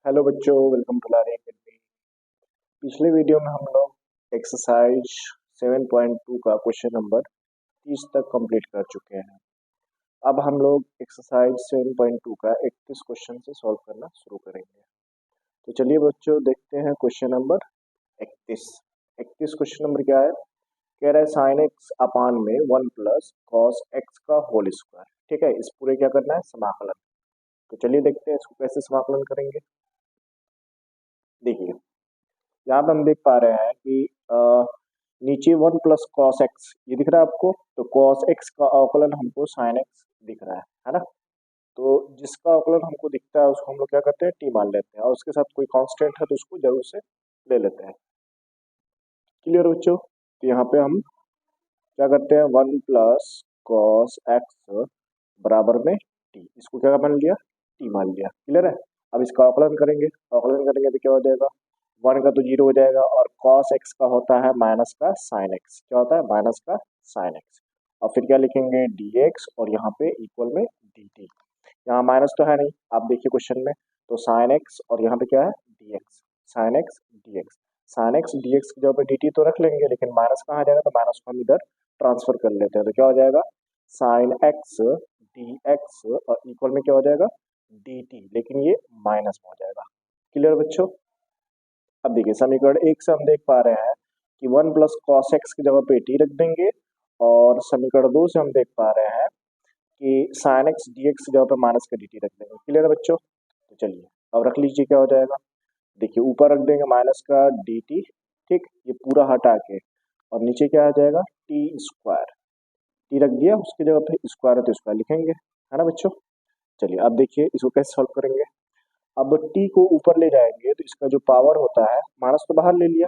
Hello बच्चों, welcome to lorry academy. पिछले video में हम लोग एक्सरसाइज 7.2 का क्वेश्चन नंबर 30 तक कंप्लीट कर चुके हैं। अब हम लोग एक्सरसाइज 7.2 का 31 क्वेश्चन से सॉल्व करना शुरू करेंगे। तो चलिए बच्चों, देखते हैं क्वेश्चन नंबर 31। 31 क्वेश्चन नंबर क्या है? कह रहा है साइन एक्स अपान में 1 प्लस कॉस एक्स का होल स्क्वायर। ठीक है, इस पूरे क्या करना है? समाकलन। तो चलिए देखते हैं इसको कैसे समाकलन करेंगे। देखिए, यहाँ पे हम देख पा रहे हैं कि नीचे 1 प्लस कॉस एक्स ये दिख रहा है आपको। तो कॉस एक्स का अवकलन हमको साइन एक्स दिख रहा है ना। तो जिसका अवकलन हमको दिखता है उसको हम लोग क्या करते हैं? टी मान लेते हैं, और उसके साथ कोई कांस्टेंट है तो उसको जरूर से ले लेते हैं। क्लियर बच्चों? तो यहाँ पे हम क्या करते हैं? 1 प्लस कॉस एक्स बराबर में टी, इसको क्या मान लिया? टी मान लिया। क्लियर है? अब इसका अवकलन करेंगे, अवकलन करेंगे तो क्या हो जाएगा? 1 का तो 0 हो जाएगा, और कॉस एक्स का होता है माइनस का साइन एक्स। क्या होता है? माइनस का साइन एक्स। और फिर क्या लिखेंगे? डी एक्स, और यहाँ पे इक्वल में डी टी। यहाँ माइनस तो है नहीं, आप देखिए क्वेश्चन में। तो साइन एक्स और यहाँ पे क्या है? D x. Sine x D x. Sine x D x की जगह पे डी टी तो रख लेंगे, लेकिन माइनस कहाँ आ जाएगा? तो माइनस को हम इधर ट्रांसफर कर लेते हैं। तो क्या हो जाएगा? साइन एक्स डी एक्स, और इक्वल में क्या हो जाएगा? डी टी, लेकिन ये माइनस में हो जाएगा। क्लियर बच्चों? अब देखिए, समीकरण 1 से हम देख पा रहे हैं कि 1 प्लस कॉस एक्स की जगह पे टी रख देंगे, और समीकरण 2 से हम देख पा रहे हैं कि साइन एक्स डी एक्स की जगह पे माइनस का डी टी रख देंगे। क्लियर है बच्चों? तो चलिए अब रख लीजिए क्या हो जाएगा। देखिए, ऊपर रख देंगे माइनस का डी टी, ठीक, ये पूरा हटा के, और नीचे क्या आ जाएगा? T square. टी रख दिया, उसकी जगह पे स्क्वायर है तो स्क्वायर लिखेंगे, है ना बच्चों। चलिए अब देखिए इसको कैसे सॉल्व करेंगे। अब टी को ऊपर ले जाएंगे तो इसका जो पावर होता है, माइनस तो बाहर ले लिया,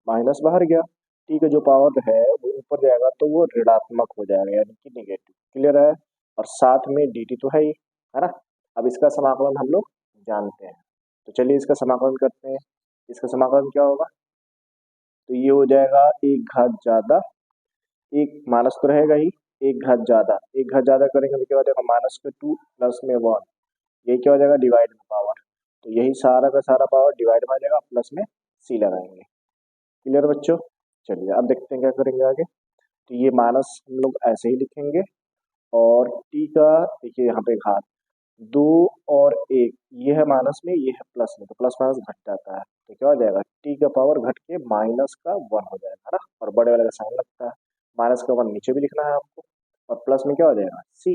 माइनस बाहर गया, टी का जो पावर है वो ऊपर जाएगा तो वो ऋणात्मक हो जाएगा, यानी कि निगेटिव। क्लियर है? और साथ में डी टी तो है ही, है ना। अब इसका समाकलन हम लोग जानते हैं, तो चलिए इसका समाकलन करते हैं। इसका समाकलन क्या होगा? तो ये हो जाएगा एक घात ज्यादा, एक माइनस तो रहेगा ही, एक घात ज्यादा, एक घात ज्यादा करेंगे तो क्या हो जाएगा? माइनस में 2 प्लस में 1, ये क्या हो जाएगा? डिवाइड में पावर। तो यही सारा का सारा पावर डिवाइड में आ जाएगा, प्लस में सी लगाएंगे। क्लियर बच्चों? चलिए अब देखते हैं क्या करेंगे आगे। तो ये माइनस हम लोग ऐसे ही लिखेंगे, और टी का देखिए यहाँ पे घात 2 और 1, ये है माइनस में, ये है प्लस में, तो प्लस माइनस घट जाता है, तो क्या हो जाएगा? टी का पावर घट के माइनस का 1 हो जाएगा, है ना। और बड़े वाले का साइन लगता है, माइनस का 1 नीचे भी लिखना है आपको, और प्लस में क्या हो जाएगा? सी।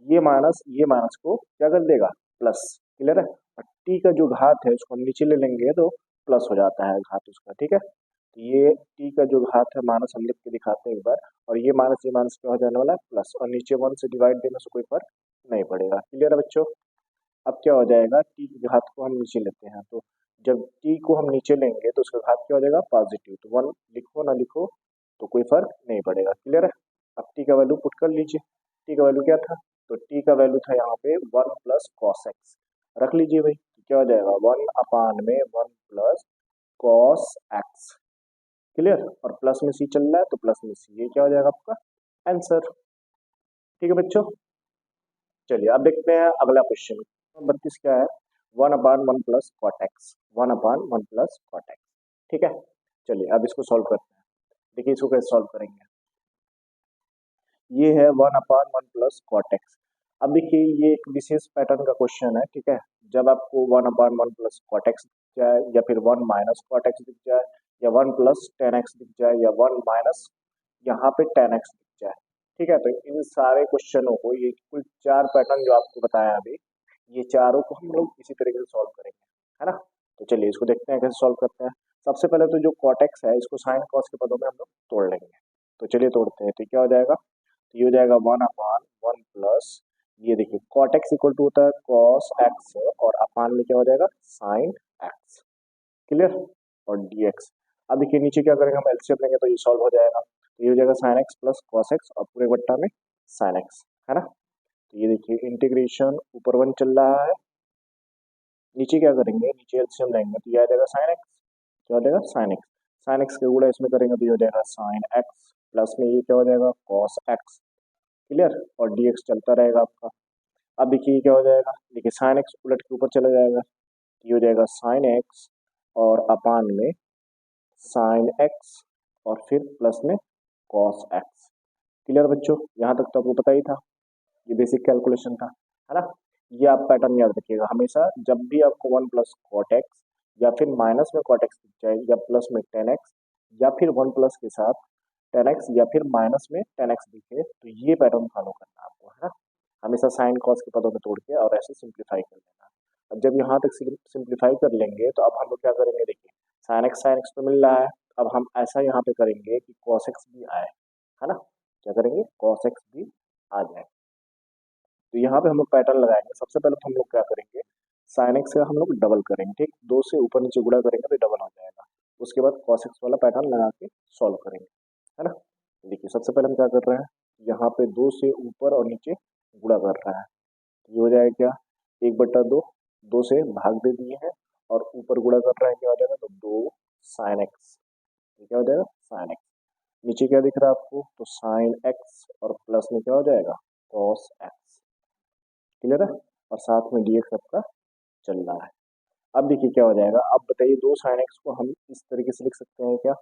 ये माइनस को क्या कर देगा? प्लस। क्लियर है? और टी का जो घात है उसको हम नीचे ले लेंगे तो प्लस हो जाता है घात उसका। ठीक है, तो ये टी का जो घात है माइनस हम लिख के दिखाते हैं एक बार, और ये माइनस क्या हो जाने वाला है? प्लस, और नीचे 1 से डिवाइड देने से कोई फर्क नहीं पड़ेगा। क्लियर है बच्चों? अब क्या हो जाएगा? टी के घात को हम नीचे लेते हैं, तो जब टी को हम नीचे लेंगे तो उसका घात क्या हो जाएगा? पॉजिटिव। तो 1 लिखो ना लिखो तो कोई फर्क नहीं पड़ेगा। क्लियर है? अब टी का वैल्यू पुट कर लीजिए। टी का वैल्यू क्या था? तो टी का वैल्यू था यहाँ पे 1 प्लस कॉस एक्स, रख लीजिए भाई। तो क्या हो जाएगा? 1 अपान में 1 प्लस कॉस एक्स। क्लियर? और प्लस में सी चल रहा है तो प्लस में सी, ये क्या हो जाएगा आपका? आंसर। ठीक है बच्चों? चलिए अब देखते हैं अगला क्वेश्चन। 32 क्या है? 1 अपान 1 प्लस कॉट एक्स। 1 अपान 1 प्लस कॉट एक्स। ठीक है, चलिए अब इसको सॉल्व करते हैं। देखिए इसको कैसे सॉल्व करेंगे। ये है 1 अपान 1 प्लस कॉट एक्स। अब देखिए ये एक विशेष पैटर्न का क्वेश्चन है। ठीक है, जब आपको 1 अपान 1 प्लस कॉट एक्स दिख जाए, या फिर 1 माइनस कॉट एक्स दिख जाए, या 1 प्लस टेन एक्स दिख जाए, या 1 माइनस यहाँ पे टेन एक्स दिख जाए। ठीक है, तो इन सारे क्वेश्चनों को, ये कुल 4 पैटर्न जो आपको बताया अभी, ये चारों को हम लोग इसी तरीके से सॉल्व करेंगे, है ना। तो चलिए इसको देखते हैं कैसे सॉल्व करते हैं। सबसे पहले तो जो कॉट एक्स है इसको साइन कॉस के पदों में हम लोग तोड़ लेंगे। तो चलिए तोड़ते हैं। तो क्या हो जाएगा? तो ये हो जाएगा 1 अपान 1 प्लस, ये देखिए कॉट एक्स इक्वल टू होता है कॉस एक्स, और अपान में क्या हो जाएगा? Sine x. क्लियर? और डी एक्स। अब देखिए नीचे क्या करेंगे? हम एलसीएम लेंगे तो ये सॉल्व हो जाएगा। तो ये हो जाएगा sine x plus cos x, और पूरे बट्टा में साइन एक्स, है ना। तो ये देखिए इंटीग्रेशन, ऊपर 1 चल रहा है, नीचे क्या करेंगे? नीचे एलसीएम लेंगे तो ये आ जाएगा साइन एक्स। क्या हो जाएगा? Sine x. साइन एक्स के गुणा इसमें करेंगे तो ये हो जाएगा साइन एक्स, प्लस में ये क्या हो जाएगा? Cos x. क्लियर? और डी एक्स चलता रहेगा आपका। अब देखिए क्या हो जाएगा? देखिए साइन एक्स उलट के ऊपर चला जाएगा, ये हो जाएगा साइन एक्स और अपान में साइन एक्स और फिर प्लस में कॉस एक्स। क्लियर बच्चों, यहाँ तक तो आपको पता ही था, ये बेसिक कैलकुलेशन था, है ना। ये आप पैटर्न याद रखिएगा हमेशा, जब भी आपको वन प्लस कॉट एक्स या फिर माइनस में कॉट एक्स दिख जाए या प्लस में टेन एक्स या फिर वन प्लस के साथ टेन एक्स या फिर माइनस में टेन एक्स दिखे तो ये पैटर्न फॉलो करना है आपको, है ना। हमेशा साइन कॉस के पदों में तोड़ के और ऐसे सिंप्लीफाई कर लेना। अब जब यहाँ तक सिंप्लीफाई कर लेंगे तो अब हम लोग क्या करेंगे, देखिए साइन एक्स तो मिल रहा है, अब हम ऐसा यहाँ पे करेंगे कि कॉस एक्स भी आए, है ना। क्या करेंगे, कॉस एक्स भी आ जाए। तो यहाँ पे हम लोग पैटर्न लगाएंगे। सबसे पहले तो हम लोग क्या करेंगे, साइन एक्स का हम लोग डबल करेंगे, ठीक, दो से ऊपर नीचे गुणा करेंगे तो डबल हो जाएगा। उसके बाद कॉस एक्स वाला पैटर्न लगा के सॉल्व करेंगे, है ना। देखिए सबसे पहले हम क्या कर रहे हैं, यहाँ पे दो से ऊपर और नीचे गुणा कर रहा है, ये हो जाएगा क्या, एक बट्टा दो, दो से भाग दे दिए हैं और ऊपर गुणा कर रहा है, क्या हो जाएगा, तो दो साइन एक्स, ये क्या हो जाएगा साइन एक्स। नीचे क्या दिख रहा है आपको, तो साइन एक्स और प्लस में क्या हो जाएगा कॉस एक्स। क्लियर है, और साथ में dx आपका चल रहा है। अब देखिए क्या हो जाएगा, अब बताइए दो साइन एक्स को हम इस तरीके से लिख सकते हैं क्या,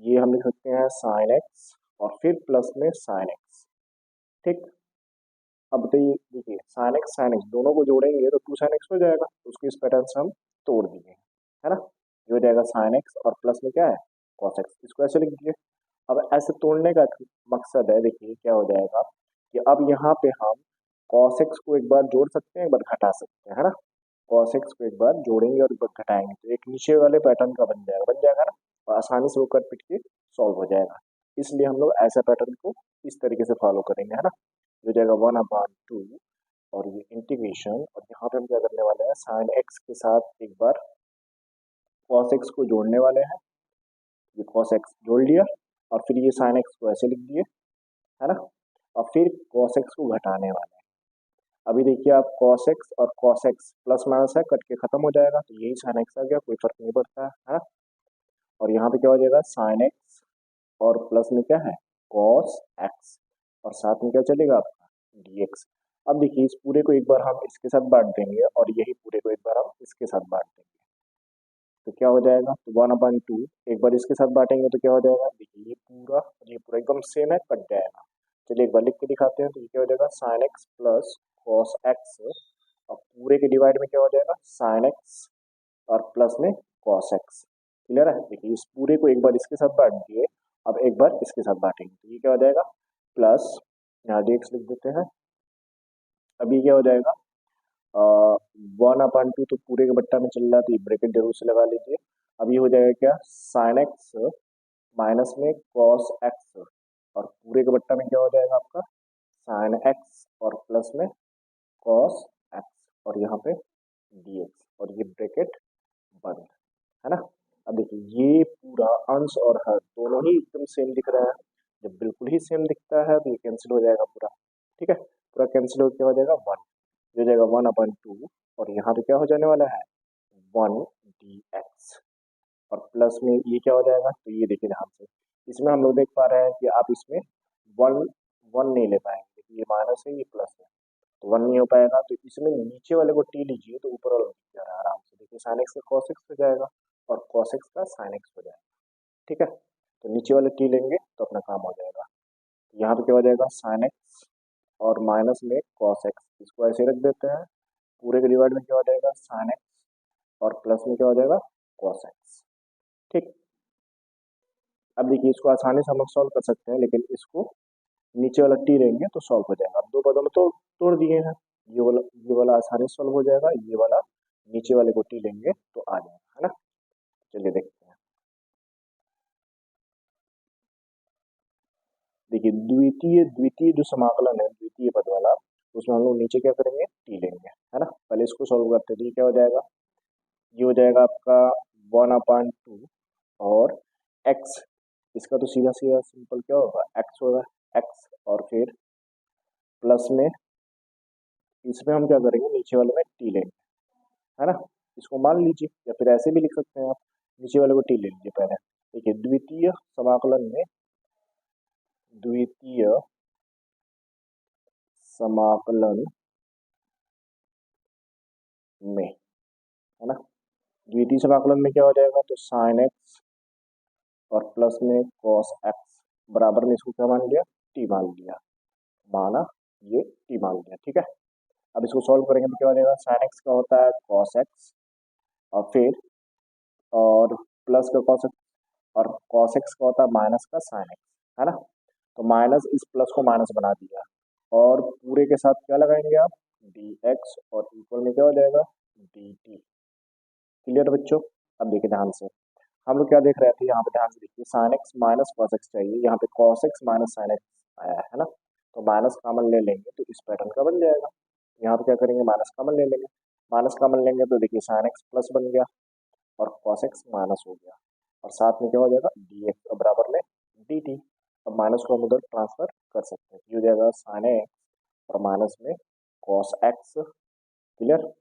ये हम लिख सकते हैं साइन एक्स और फिर प्लस में साइन एक्स, ठीक। अब बताइए, देखिए साइन एक्स दोनों को जोड़ेंगे तो टू साइन एक्स हो जाएगा, तो उसको इस पैटर्न से हम तोड़ दिए, है ना। ये हो जाएगा साइन एक्स और प्लस में क्या है कॉस एक्स, इसको ऐसे लिख दिए। अब ऐसे तोड़ने का मकसद है, देखिए क्या हो जाएगा कि अब यहाँ पे हम cos x को एक बार जोड़ सकते हैं, एक बार घटा सकते हैं, है ना। cos x को एक बार जोड़ेंगे और एक बार घटाएंगे तो एक नीचे वाले पैटर्न का बन जाएगा ना, और आसानी से वो कट पिट के सॉल्व हो जाएगा। इसलिए हम लोग ऐसा पैटर्न को इस तरीके से फॉलो करेंगे, है ना। ये हो जाएगा वन अपॉन टू और ये इंटीग्रेशन, और यहाँ पे हम क्या करने वाले हैं, साइन एक्स के साथ एक बार cos x को जोड़ने वाले हैं, ये cos x जोड़ लिया और फिर ये साइन एक्स को ऐसे लिख दिए, है ना। और फिर cos x को घटाने वाले हैं। अभी देखिए आप cos x और cos x प्लस माइनस है, कट के खत्म हो जाएगा, तो यही sin x आ गया, कोई फर्क नहीं पड़ता है ना। और यहाँ पे क्या हो जाएगा sin x और प्लस में क्या है cos x और साथ में क्या चलेगा आपका dx। अब देखिए इस पूरे को एक बार हम इसके साथ बांट देंगे और यही पूरे को एक बार हम इसके साथ बांट देंगे, तो क्या हो जाएगा, तो वन अपॉन टू एक बार इसके साथ बांटेंगे तो क्या हो जाएगा, देखिए ये पूरा एकदम सेम है, कट जाएगा। चलिए एक बार लिख के दिखाते हैं, तो ये क्या हो जाएगा sine x plus cos x और पूरे के डिवाइड में क्या हो जाएगा साइन एक्स और प्लस में कॉस एक्स। क्लियर है, देखिए इस पूरे को एक बार इसके साथ बांट दिए, अब एक बार इसके साथ बांटेंगे तो ये क्या हो जाएगा प्लस, यहाँ dx लिख देते हैं। अभी क्या हो जाएगा, वन अपॉन टू तो पूरे के बट्टा में चल रहा है तो ये ब्रैकेट जरूर से लगा लीजिए। अब ये हो जाएगा क्या साइन एक्स माइनस में कॉस एक्स और पूरे के बट्टा में क्या हो जाएगा आपका साइन एक्स और प्लस में कॉस एक्स और यहाँ पे dx और ये ब्रैकेट बंद, है ना। अब देखिए ये पूरा अंश और हर दोनों ही एकदम सेम दिख रहा है, जब बिल्कुल ही सेम दिखता है तो ये कैंसिल हो जाएगा पूरा, ठीक है, पूरा कैंसिल हो क्या हो जाएगा वन, हो जाएगा वन अपॉन टू और यहाँ पे क्या हो जाने वाला है वन dx और प्लस में ये क्या हो जाएगा, तो ये देखिए ध्यान से, इसमें हम लोग देख पा रहे हैं कि आप इसमें वन वन नहीं ले पाएंगे, ये माइनस है ये प्लस है, तो वन नहीं हो पाएगा, तो इसमें नीचे वाले को टी लीजिए तो ऊपर वाला दिख जा रहा है आराम से, देखिए साइन एक्स का कॉस एक्स हो जाएगा और कॉस एक्स का साइन एक्स हो जाएगा, ठीक है। तो नीचे वाले टी लेंगे तो अपना काम हो जाएगा। यहाँ पे क्या हो जाएगा साइन एक्स और माइनस में कॉस एक्स, इसको ऐसे रख देते हैं, पूरे के डिवाइड में क्या हो जाएगा साइन एक्स और प्लस में क्या हो जाएगा कॉस एक्स, ठीक। अब देखिए इसको आसानी से हम लोग सॉल्व कर सकते हैं, लेकिन इसको नीचे वाला टी लेंगे तो सॉल्व हो जाएगा। अब दो पदों में तो तोड़ दिए हैं, ये वाला आसानी से सॉल्व हो जाएगा, ये वाला नीचे वाले को टी लेंगे तो आ जाएगा, है ना। चलिए देखते हैं, देखिए द्वितीय द्वितीय जो समाकलन है द्वितीय पद वाला, उसमें हम लोग नीचे क्या करेंगे टी लेंगे, है ना। पहले इसको सॉल्व करते हैं, तो ये क्या हो जाएगा, ये हो जाएगा आपका वन अपॉन टू और एक्स, इसका तो सीधा सीधा सिंपल क्या होगा एक्स होगा, एक्स और फिर प्लस में इसमें हम क्या करेंगे नीचे वाले में टी लेंगे, है ना। इसको मान लीजिए या फिर ऐसे भी लिख सकते हैं आप, नीचे वाले को टी ले लीजिए पहले। देखिए द्वितीय समाकलन में द्वितीय समाकलन में, है ना, dt समाकलन में क्या हो जाएगा, तो साइन एक्स और प्लस में कॉस एक्स बराबर में इसको क्या मान लिया, टी मान लिया, माना ये टी मान लिया, ठीक है। अब इसको सॉल्व करेंगे तो क्या हो जाएगा, साइन एक्स का होता है कॉस एक्स और फिर और प्लस का कॉस एक्स और कॉस एक्स का होता है माइनस का साइन एक्स, है ना। तो माइनस इस प्लस को माइनस बना दिया और पूरे के साथ क्या लगाएंगे आप, डी एक्स और इक्वल में क्या हो जाएगा, डी टी। क्लियर बच्चों। अब देखिए ध्यान से, हम लोग क्या देख रहे थे, यहाँ पे ध्यान से देखिए, sine x minus cos x चाहिए, यहाँ पे cos x minus sine x आया है ना। तो माइनस कॉमन ले लेंगे तो इस पैटर्न का बन जाएगा। यहाँ पे क्या करेंगे, माइनस कॉमन ले लेंगे, माइनस कॉमन लेंगे तो देखिए साइन एक्स प्लस बन गया और कॉस एक्स माइनस हो गया और साथ में क्या हो जाएगा, डी एक्स बराबर में डी टी। अब माइनस को हम उधर ट्रांसफर कर सकते हैं, ये हो जाएगा साइन एक्स और माइनस में कॉस एक्स। क्लियर।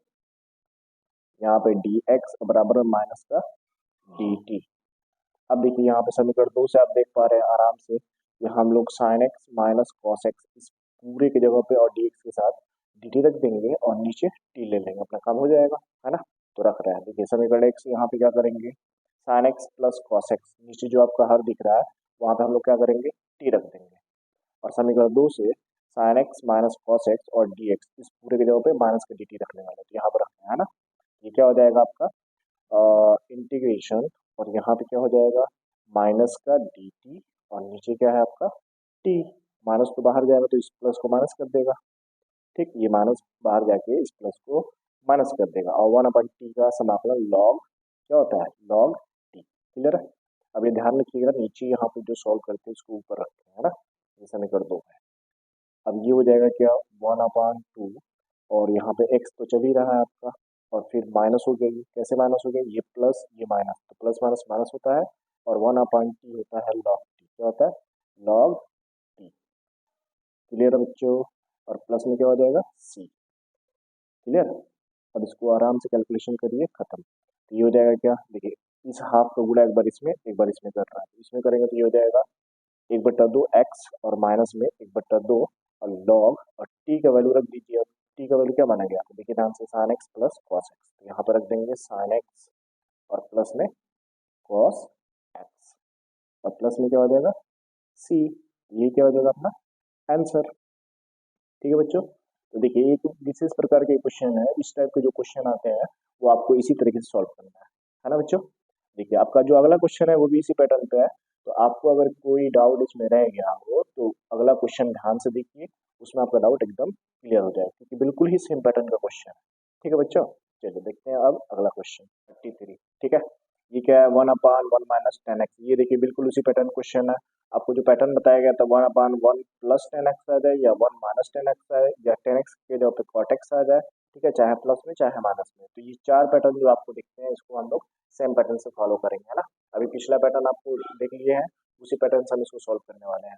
यहाँ पे डी एक्स बराबर में माइनस का डी टी। अब देखिए यहाँ पे समीकरण 2 से आप देख पा रहे हैं आराम से कि हम लोग sine x minus cos x इस पूरे की जगह पे और डी एक्स के साथ डी टी रख देंगे और नीचे टी ले लेंगे, अपना काम हो जाएगा, है ना। तो रख रहे हैं, देखिए समीकरण 1 से यहाँ पे क्या करेंगे, sine x plus cos x, नीचे जो आपका हर दिख रहा है वहाँ पे हम लोग क्या करेंगे, टी रख देंगे। और समीकरण 2 से sine x minus cos x और डी एक्स इस पूरे की जगह पे माइनस का डी टी रखने वाले, तो यहाँ पर रखना है ना। ये क्या हो जाएगा आपका इंटीग्रेशन और यहाँ पे क्या हो जाएगा, माइनस का डी टी और नीचे क्या है आपका टी। माइनस तो बाहर जाएगा तो इस प्लस को माइनस कर देगा, ठीक, ये माइनस बाहर जाके इस प्लस को माइनस कर देगा और 1/t का समाकलन लॉग क्या होता है, लॉग टी। क्लियर है। अब ये ध्यान रखिएगा, नीचे यहाँ पे जो सॉल्व करते हैं उसको ऊपर रखते हैं, है ना। ये समीकरण 2 है। अब ये हो जाएगा क्या, 1/2 और यहाँ पे x तो चल ही रहा है आपका और फिर माइनस हो गई, कैसे माइनस हो गई, ये प्लस ये माइनस, तो प्लस माइनस माइनस होता है और 1/t होता है लॉग टी, क्या होता है, लॉग टी। क्लियर है बच्चों। और प्लस में क्या हो जाएगा, c। क्लियर। अब इसको आराम से कैलकुलेशन करिए, खत्म। तो ये हो जाएगा क्या, देखिए इस हाफ का गुणा एक बार इसमें कर रहा है, तो इसमें करेंगे तो ये हो जाएगा 1/2 एक्स और माइनस में 1/2 और लॉग और टी का वैल्यू रख दीजिए। अब टी का वैल्यू क्या माना गया, तो देखिए ध्यान से, sine x plus cos x, तो यहाँ पर रख देंगे साइन एक्स और प्लस में कॉस एक्स और प्लस में क्या हो जाएगा सी। ये क्या हो जाएगा अपना आंसर। ठीक है बच्चों। तो देखिए एक विशेष प्रकार के क्वेश्चन है, इस टाइप के जो क्वेश्चन आते हैं वो आपको इसी तरीके से सॉल्व करना है ना बच्चों। देखिए आपका जो अगला क्वेश्चन है वो भी इसी पैटर्न पे है, तो आपको अगर कोई डाउट इसमें रह गया हो तो अगला क्वेश्चन ध्यान से देखिए, उसमें आपका डाउट एकदम क्लियर हो जाएगा क्योंकि बिल्कुल ही सेम पैटर्न का क्वेश्चन है। ठीक है बच्चों। चलिए देखते हैं अब अगला क्वेश्चन 33। ठीक है। ये क्या है, 1/1 माइनस टेन एक्स, ये देखिए बिल्कुल उसी पैटर्न क्वेश्चन है। आपको जो पैटर्न बताया गया था 1/1 प्लस टेन एक्स आ जाए या 1 माइनस टेन एक्स आ जाए या टेन एक्स के जगह पे कॉट एक्स आ जाए, ठीक है, चाहे प्लस में चाहे माइनस में। तो ये चार पैटर्न जो आपको दिखते हैं इसको हम लोग सेम पैटर्न से फॉलो करेंगे, है ना। अभी पिछला पैटर्न आपको देख लिए हैं, उसी पैटर्न से हम इसको सॉल्व करने वाले हैं।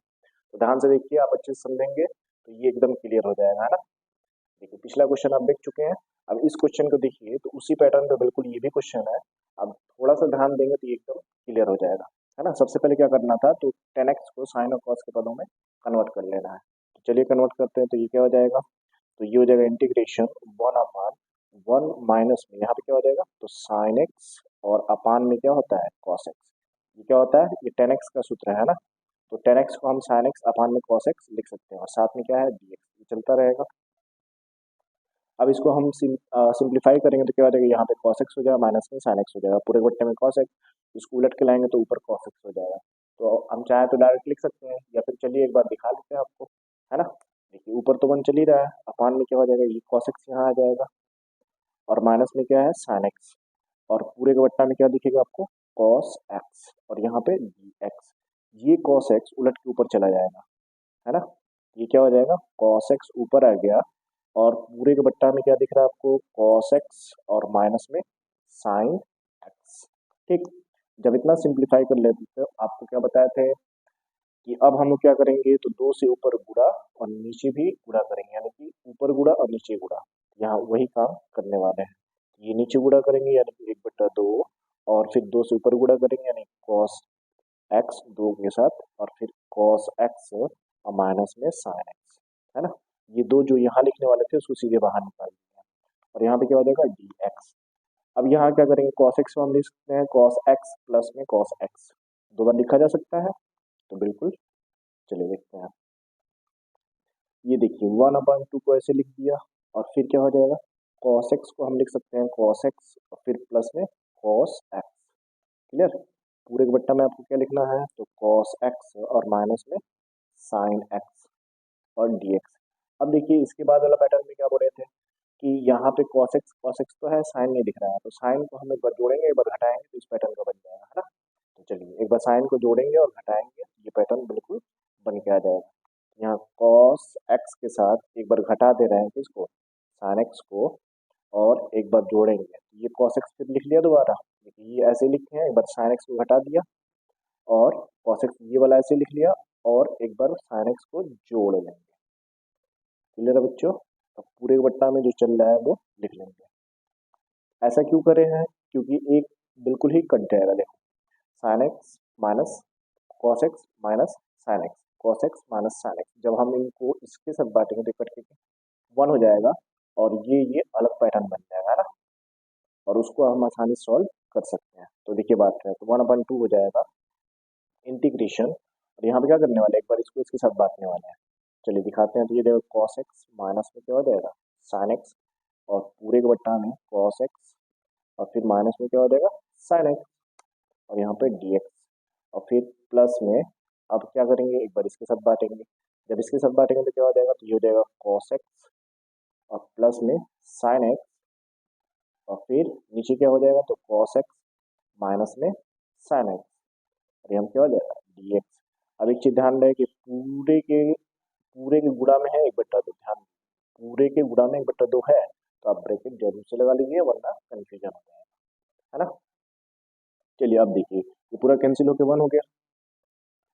तो ध्यान से देखिए, आप अच्छे से समझेंगे तो ये एकदम क्लियर हो जाएगा, है ना। देखिए पिछला क्वेश्चन आप देख चुके हैं, अब इस क्वेश्चन को देखिए तो उसी पैटर्न पे बिल्कुल ये भी क्वेश्चन है। अब थोड़ा सा ध्यान देंगे तो ये एकदम क्लियर हो जाएगा, है ना। सबसे पहले क्या करना था, तो टेन एक्स को साइन और कॉस के पदों में कन्वर्ट कर लेना है। तो चलिए कन्वर्ट करते हैं, तो ये क्या हो जाएगा, तो ये हो जाएगा इंटीग्रेशन 1/1 माइनस में यहाँ पे क्या हो जाएगा, तो साइन एक्स और अपान में क्या होता है कॉस एक्स। ये क्या होता है, ये टेन एक्स का सूत्र है ना। तो टेन एक्स को हम साइन एक्स अपान में कॉस एक्स लिख सकते हैं और साथ में क्या है डी एक्स, ये चलता रहेगा। अब इसको हम सिंप्लीफाई करेंगे तो क्या हो जाएगा, यहाँ पे cos x हो जाएगा, माइनस में sin x हो जाएगा, पूरे बट्टे में cos x, इसको उलट के लाएंगे तो ऊपर cos x हो जाएगा। तो हम चाहे तो डायरेक्ट लिख सकते हैं या फिर चलिए एक बार दिखा देते हैं आपको, है ना। देखिए ऊपर तो 1 चल ही रहा है, अपान में क्या हो जाएगा, ये cos x यहाँ आ जाएगा और माइनस में क्या है sin x और पूरे का बट्टा में क्या दिखेगा आपको cos x और यहाँ पे dx। ये cos x उलट के ऊपर चला जाएगा, है ना। ये क्या हो जाएगा, cos x ऊपर आ गया और पूरे के बट्टा में क्या दिख रहा है आपको cos x और माइनस में sin x। ठीक। जब इतना सिंप्लीफाई कर लेते थे आपको क्या बताए थे कि अब हम लोग क्या करेंगे, तो दो से ऊपर गुणा और नीचे भी गुणा करेंगे, यानी कि ऊपर गुणा और नीचे गुणा, यहाँ वही काम करने वाले हैं। ये नीचे गुणा करेंगे यानी कि 1/2 और फिर दो से ऊपर गुणा करेंगे यानी cos x दो के साथ और फिर cos x और माइनस में sin x, है ना। ये दो जो यहाँ लिखने वाले थे उसको सीधे बाहर निकाल दिया और यहाँ पे क्या हो जाएगा dx। अब यहाँ क्या करेंगे, कॉस एक्स को हम लिख सकते हैं कॉस एक्स प्लस में कॉस एक्स, दो बार लिखा जा सकता है, तो बिल्कुल। चलिए देखते हैं। ये देखिए 1/2 को ऐसे लिख दिया, और फिर क्या हो जाएगा, कॉस एक्स को हम लिख सकते हैं कॉस एक्स और फिर प्लस में कॉस एक्स। क्लियर। पूरे के बट्टा में आपको क्या लिखना है, तो कॉस एक्स और माइनस में साइन एक्स और dx। अब देखिए इसके बाद वाला पैटर्न में क्या बोल रहे थे कि यहाँ पे cos x तो है, साइन नहीं दिख रहा है, तो साइन को हम एक बार जोड़ेंगे, एक बार घटाएंगे, तो इस पैटर्न का बन जाएगा, है ना। तो चलिए एक बार साइन को जोड़ेंगे और घटाएंगे, ये पैटर्न बिल्कुल बन के आ जाएगा। यहाँ cos x के साथ एक बार घटा दे रहे हैं किसको, sin x को, और एक बार जोड़ेंगे, तो ये cos x फिर लिख लिया दोबारा, देखिए ये ऐसे लिखे हैं, एक बार sin x को घटा दिया, और cos x ये वाला ऐसे लिख लिया, और एक बार sin x को जोड़ लेंगे। क्लियर है बच्चों। अब पूरे बट्टा में जो चल रहा है वो लिख लेंगे। ऐसा क्यों करे हैं, क्योंकि एक बिल्कुल ही कट जाएगा, देखो sine x minus cos x minus sine x, cos x minus sine x, जब हम इनको इसके साथ बांटेंगे तो कट के वन हो जाएगा, और ये अलग पैटर्न बन जाएगा, है ना, और उसको हम आसानी से सॉल्व कर सकते हैं। तो देखिए बात करें तो 1/2 हो जाएगा इंटीग्रेशन, और यहाँ पे क्या करने वाले हैं, एक बार इसको इसके साथ बांटने वाले हैं। चलिए दिखाते हैं, तो ये देखो कॉस एक्स माइनस में क्या हो जाएगा, साइन एक्स, और पूरे के बट्टा में कॉस एक्स, और फिर माइनस में क्या हो जाएगा, साइन एक्स, और यहाँ पे dx, और फिर प्लस में, अब क्या करेंगे, एक बार इसके साथ बांटेंगे, जब इसके साथ बांटेंगे तो क्या हो जाएगा, तो ये हो जाएगा cos x और प्लस में sin x, और फिर नीचे क्या हो जाएगा, तो cos x माइनस में sin x, और यहाँ क्या हो जाएगा dx। अब एक चीज ध्यान रहे कि पूरे के गुणा में है 1/2, ध्यान, पूरे के गुणा में 1/2 है, तो आप ब्रैकेट जरूर से लगा लीजिए, वरना कंफ्यूजन हो जाएगा, है ना। चलिए अब देखिए, ये पूरा कैंसिल होके वन हो गया,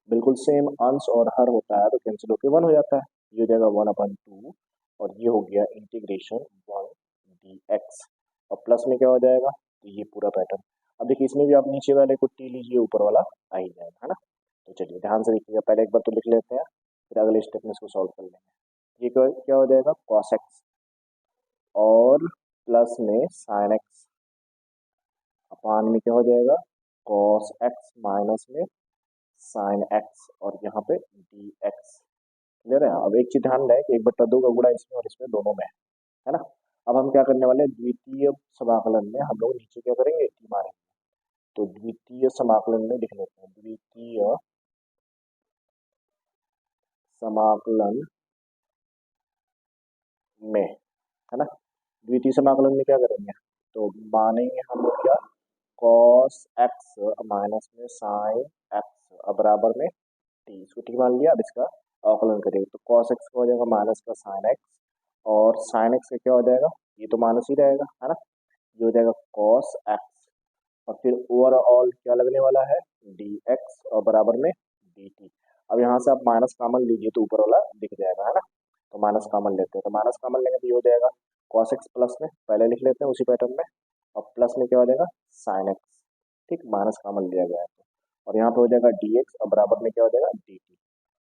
बिल्कुल सेम अंश और हर होता है तो कैंसिल होके वन हो जाता है, ये हो जाएगा 1/2, और ये हो गया इंटीग्रेशन 1 dx, और प्लस में क्या हो जाएगा, तो ये पूरा पैटर्न। अब देखिए इसमें भी आप नीचे वाले को टी लीजिए, ऊपर वाला आ ही जाएगा, है ना। तो चलिए ध्यान से देखिएगा, पहले एक बार तो लिख लेते हैं, फिर अगले स्टेप में इसको सॉल्व कर लेंगे। ये क्या हो जाएगा, cos x और प्लस में sin x, अपान में क्या हो जाएगा, cos x माइनस में sin x, और यहाँ पे dx। क्लियर है। अब एक चीज ध्यान रहे कि 1/2 का गुणा इसमें और इसमें दोनों में है ना। अब हम क्या करने वाले हैं, द्वितीय समाकलन में हम लोग नीचे क्या करेंगे, टी मारेंगे, तो द्वितीय समाकलन में लिख लेते हैं, द्वितीय समाकलन में, है ना। द्वितीय समाकलन में क्या करेंगे, तो मानेंगे हम लोग क्या, cos x माइनस में sin x बराबर में टी, इसको टी मान लिया। अब इसका अवकलन करेंगे, तो cos x का हो जाएगा माइनस का sin x, और sin x का क्या हो जाएगा, ये तो माइनस ही रहेगा, है ना, ये हो जाएगा cos x, और फिर ओवरऑल क्या लगने वाला है, dx और बराबर में dt। अब यहाँ से आप माइनस कॉमन लीजिए तो ऊपर वाला दिख जाएगा, है ना, तो माइनस कॉमन लेते हैं, तो माइनस कॉमन लेंगे तो ये हो जाएगा cos x प्लस में, पहले लिख लेते हैं उसी पैटर्न में, और प्लस में क्या हो जाएगा sin x, ठीक, माइनस कॉमन लिया गया है तो, और यहाँ पे हो जाएगा dx और बराबर में क्या हो जाएगा dt।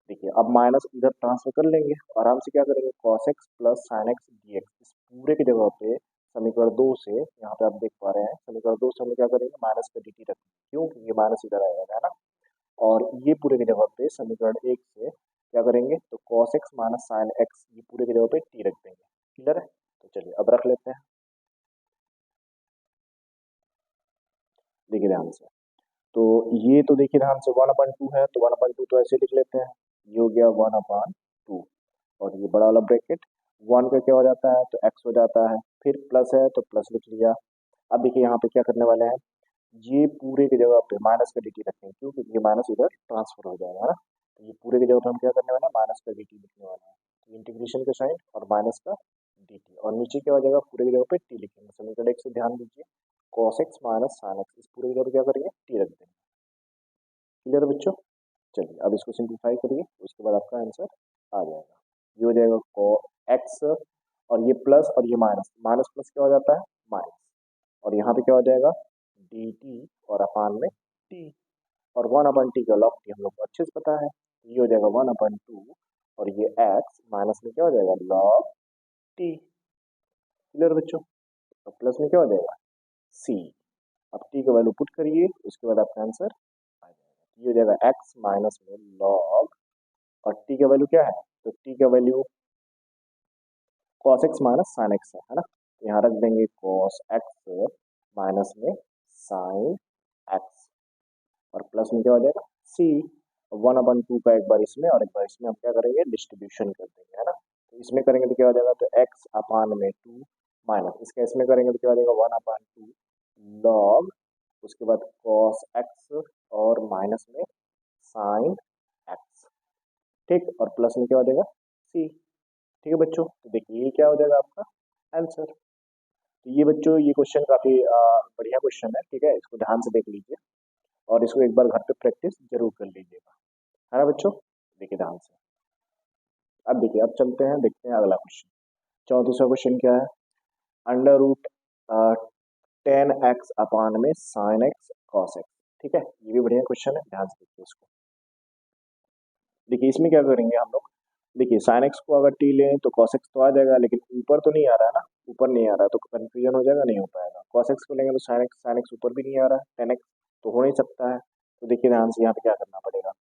देखिए अब माइनस इधर ट्रांसफर कर लेंगे, आराम से क्या करेंगे, cos x plus sin x dx, इस पूरे की जगह पे समीकरण 2 से, यहाँ पे आप देख पा रहे हैं समीकरण 2 से हम क्या करेंगे, माइनस का dt रखेंगे, क्यों, क्योंकि ये माइनस इधर आएगा, है ना, और ये पूरे की जगह पे समीकरण 1 से क्या करेंगे, तो cos x minus sin x, ये पूरे की जगह पे t रख देंगे। क्लियर है। तो चलिए अब रख लेते हैं, देखिए ध्यान से, तो ये तो देखिए ध्यान से 1/2 है, तो 1/2 तो ऐसे लिख लेते हैं, ये हो गया 1/2, और ये बड़ा वाला ब्रैकेट, वन का क्या हो जाता है, तो x हो जाता है, फिर प्लस है तो प्लस लिख लिया। अब देखिए यहाँ पे क्या करने वाले हैं, ये पूरे की जगह पे माइनस का dt रखेंगे, क्यों, क्योंकि ये माइनस इधर ट्रांसफर हो जाएगा, है ना, तो ये पूरे की जगह पे हम क्या करने वाले हैं, माइनस का dt लिखने वाले हैं, तो इंटीग्रेशन के साइन और माइनस का dt, और नीचे क्या हो जाएगा, पूरे की जगह पे t लिखेंगे, समीकरण 1 से ध्यान दीजिए, cos x minus sin x, इस पूरे की जगह पे क्या करेंगे, t रख देंगे। क्लियर बच्चों। चलिए अब इसको सिंप्लीफाई करिए, उसके बाद आपका आंसर आ जाएगा, ये हो जाएगा एक्स, और ये प्लस और ये माइनस, माइनस प्लस क्या हो जाता है, माइनस, और यहाँ पे क्या हो जाएगा डी टी, और अपान में टी, और 1/t का लॉग टी हम लोग को अच्छे से पता है, तो ये हो जाएगा 1/2, और ये एक्स माइनस में क्या हो जाएगा लॉग टी। क्लियर बच्चों। तो प्लस में क्या हो जाएगा सी। अब टी का वैल्यू पुट करिए, उसके बाद आपका आंसर आ जाएगा। ये हो जाएगा एक्स माइनस में लॉग, और टी का वैल्यू क्या है, तो टी का value cos x minus sine x है ना। तो यहाँ रख देंगे कॉस एक्स माइनस में साइन एक्स, और प्लस में क्या हो जाएगा सी। 1/2 का एक बार इसमें और एक बार इसमें हम क्या करेंगे, डिस्ट्रीब्यूशन कर देंगे, है ना। तो इसमें करेंगे तो क्या हो जाएगा, तो एक्स अपान में 2 माइनस इसका इसमें करेंगे तो क्या हो जाएगा 1/2 लॉग, उसके बाद कॉस एक्स और माइनस में साइन एक्स, ठीक, और प्लस में क्या हो जाएगा सी। ठीक है बच्चों, तो देखिए ये क्या हो जाएगा आपका आंसर। तो ये बच्चों ये क्वेश्चन काफी बढ़िया क्वेश्चन है, ठीक है, इसको ध्यान से देख लीजिए और इसको एक बार घर पे प्रैक्टिस जरूर कर लीजिएगा, है ना बच्चों। देखिए ध्यान से, अब देखिए अब चलते हैं, देखते हैं अगला क्वेश्चन। 34वां क्वेश्चन क्या है, अंडर रूट 10x अपान में साइन एक्स कॉस एक्स। ठीक है, ये भी बढ़िया क्वेश्चन है, ध्यान से देखिए इसको। देखिए इसमें क्या करेंगे हम लोग, देखिए साइन एक्स को अगर टी लें तो कॉस एक्स तो आ जाएगा, लेकिन ऊपर तो नहीं आ रहा है ना, ऊपर नहीं आ रहा है तो कंफ्यूजन हो जाएगा, नहीं हो पाएगा। कॉस एक्स को लेंगे तो साइन एक्स ऊपर भी नहीं आ रहा है, टेन एक्स तो हो नहीं सकता है। तो देखिए ध्यान से यहाँ पे क्या करना पड़ेगा,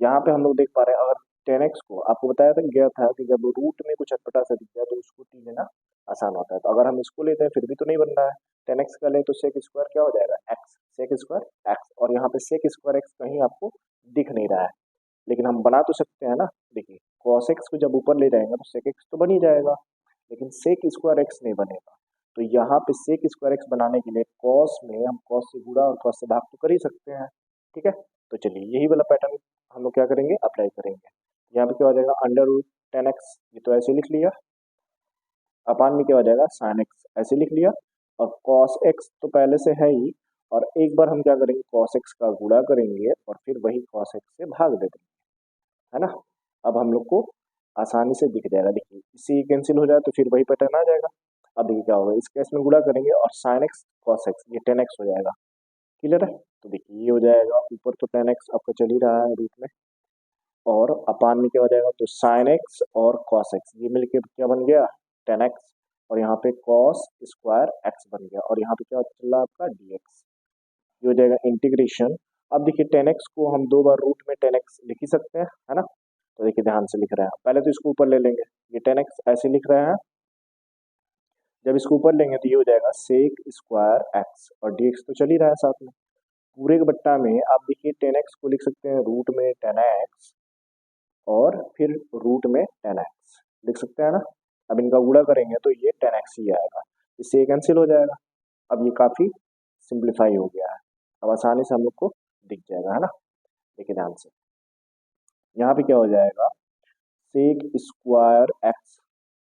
यहाँ पे हम लोग देख पा रहे हैं, अगर टेन एक्स को आपको बताया था गया था कि जब रूट में कुछ अटपटा सा दिख गया तो उसको टी लेना आसान होता है। तो अगर हम इसको लेते हैं फिर भी तो नहीं बन रहा है, टेन एक्स का ले तो सेक स्क्वायर क्या हो जाएगा एक्स, सेक स्क्वायर एक्स, और यहाँ पे सेक स्क्वायर एक्स कहीं आपको दिख नहीं रहा है, लेकिन हम बना तो सकते हैं ना। देखिए cos x को जब ऊपर ले जाएंगे तो sec x तो बन ही जाएगा, लेकिन sec स्क्वायर x नहीं बनेगा। तो यहाँ पे sec स्क्वायर x बनाने के लिए cos में हम cos से गुणा और cos से भाग तो कर ही सकते हैं, ठीक है। तो चलिए यही वाला पैटर्न हम लोग क्या करेंगे, अप्लाई करेंगे। यहाँ पे क्या हो जाएगा अंडर रूट 10x, ये तो ऐसे लिख लिया, अपान में क्या हो जाएगा साइन एक्स ऐसे लिख लिया, और cos x तो पहले से है ही, और एक बार हम क्या करेंगे cos x का गुणा करेंगे और फिर वही cos x से भाग दे देंगे, है ना। अब हम लोग को आसानी से दिख जाएगा, देखिए इसी कैंसिल हो जाए तो फिर वही पैटर्न आ जाएगा। अब देखिए क्या होगा, इस केस में गुणा करेंगे और साइन एक्स कॉस एक्स ये 10x हो जाएगा, क्लियर है। तो देखिए ये हो जाएगा, ऊपर तो 10x आपका चल ही रहा है रूट में, और अपान में क्या हो जाएगा, तो साइन एक्स और कॉस एक्स ये मिलके क्या बन गया 10x, और यहाँ पे कॉस स्क्वायर एक्स बन गया, और यहाँ पे क्या चल रहा है आपका dx, ये हो जाएगा इंटीग्रेशन। अब देखिए 10x को हम दो बार रूट में 10x लिख ही सकते हैं, है ना। तो देखिए ध्यान से लिख रहे हैं, पहले तो इसको ऊपर ले लेंगे, ये 10x ऐसे लिख रहे हैं, जब इसको ऊपर लेंगे तो ये हो जाएगा सेक स्क्वायर एक्स, और dx तो चल ही रहा है साथ में। पूरे के बट्टा में आप देखिए 10x को लिख सकते हैं रूट में 10x, और फिर रूट में 10x लिख सकते हैं ना। अब इनका गुणा करेंगे तो ये 10x ही आएगा, इससे ये कैंसिल हो जाएगा। अब ये काफी सिंप्लीफाई हो गया है, अब आसानी से हम लोग को दिख जाएगा, है ना। देखिए ध्यान से, यहाँ पे क्या हो जाएगा सेक स्क्वायर एक्स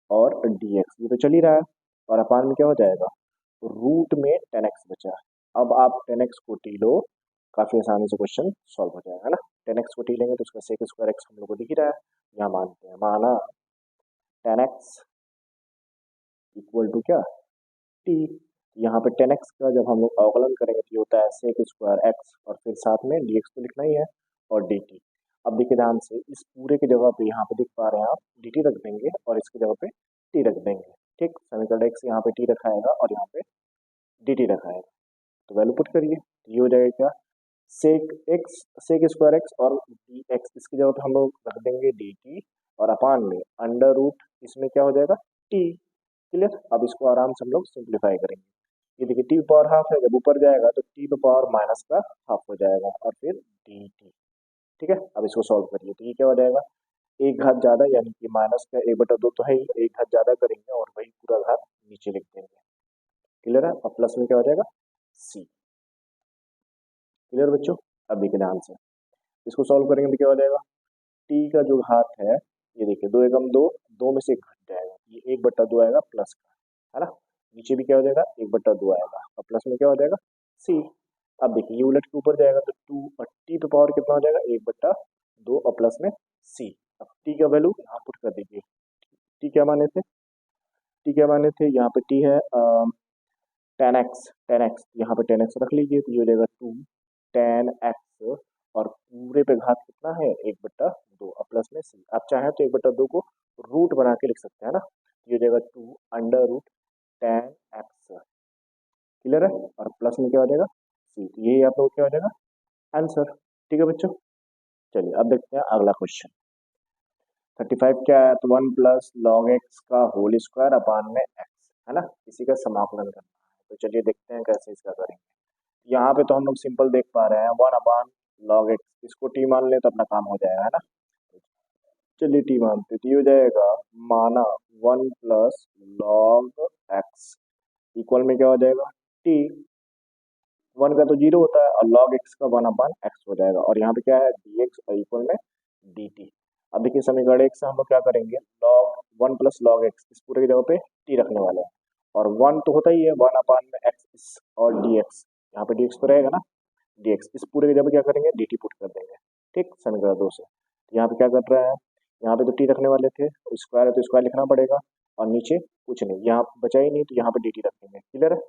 और dx ये तो चल ही रहा है, और अपान में क्या हो जाएगा रूट में 10x बचा। अब आप 10x को टी लो, काफी आसानी से क्वेश्चन सॉल्व हो जाएगा, है ना। 10x को टी लेंगे तो उसका सेक स्क्वायर एक्स हम लोग को दिख ही रहा है, यहाँ मानते हैं, माना 10x इक्वल टू क्या टी। यहाँ पे 10x का जब हम लोग अवकलन करेंगे तो ये होता है सेक स्क्वायर एक्स, और फिर साथ में dx तो लिखना ही है, और dt। अब देखिए ध्यान से, इस पूरे की जगह पे यहाँ पे दिख पा रहे हैं आप dt रख देंगे, और इसकी जगह पे t रख देंगे, ठीक, समीकरण x यहाँ पे t रखाएगा और यहाँ पे dt रखाएगा। तो वैल्यू पुट करिए, तो ये हो जाएगा क्या sec x, sec square x और डी एक्स, इसकी जगह पे हम लोग रख देंगे डी टी, और अपान में अंडर रूट इसमें क्या हो जाएगा टी, क्लियर। अब इसको आराम से हम लोग सिंप्लीफाई करेंगे, ये देखिए टी पावर हाफ है, जब ऊपर जाएगा तो टी पावर माइनस का हाफ हो जाएगा, और फिर डी टी, ठीक है। अब इसको सॉल्व करिए तो ये क्या हो जाएगा, एक घात ज्यादा यानी कि माइनस का 1/2 तो है ही, एक घात ज्यादा करेंगे और वही पूरा घात नीचे लिख देंगे, क्लियर है। और प्लस में क्या हो जाएगा सी, क्लियर बच्चों। अब देखिए ध्यान से, इसको सॉल्व करेंगे तो क्या हो जाएगा टी का जो घात है, ये देखिए दो एकम दो, दो में से एक घट जाएगा, ये 1/2 आएगा प्लस का, है ना। नीचे भी क्या हो जाएगा 1/2 आएगा, और प्लस में क्या हो जाएगा सी। अब देखिए ये उलट के ऊपर जाएगा तो टू, और टी पे पावर कितना हो जाएगा 1/2, और प्लस में सी। अब टी का वैल्यू यहाँ पुट कर दीजिए, टी क्या माने थे, टी क्या माने थे, यहाँ पे टी है 10x, 10x यहाँ पे 10x रख लीजिए, तो ये हो जाएगा 2 10x, और पूरे पे घात कितना है 1/2, और प्लस में सी। आप चाहें तो 1/2 को रूट बना के लिख सकते हैं ना, ये हो जाएगा 2 अंडर रूट 10x, क्लियर है, और प्लस में क्या हो जाएगा सी, तो यही आप लोग क्या हो जाएगा आंसर। ठीक है बच्चों, चलिए अब देखते हैं अगला क्वेश्चन। 35 क्या है, तो 1 + log x का होल स्क्वायर अपान में x, है ना, इसी का समाकलन करना है। तो चलिए देखते हैं कैसे इसका करेंगे। यहाँ पे तो हम लोग सिंपल देख पा रहे हैं 1/log x, इसको टी मान ले तो अपना काम हो जाएगा, है ना। चलिए टी मानते, तो ये हो जाएगा माना 1 + log x इक्वल में क्या हो जाएगा टी। 1 का तो 0 होता है और log x का 1/x हो जाएगा, और यहाँ पे क्या है dx और इक्वल में dt। अब देखिए समीकरण एक से हम लोग क्या करेंगे, log 1 + log x इस पूरे की जगह पे t रखने वाले हैं, और 1 तो होता ही है 1/x और dx, यहाँ पे dx तो रहेगा ना, dx इस पूरे की जगह पे क्या करेंगे dt पुट कर देंगे। ठीक, समीकरण 2 से तो यहाँ पे क्या कर रहे हैं, यहाँ पे तो t रखने वाले थे, स्क्वायर है तो स्क्वायर लिखना पड़ेगा, और नीचे कुछ नहीं, यहाँ बचा ही नहीं तो यहाँ पे dt रखेंगे। क्लियर है,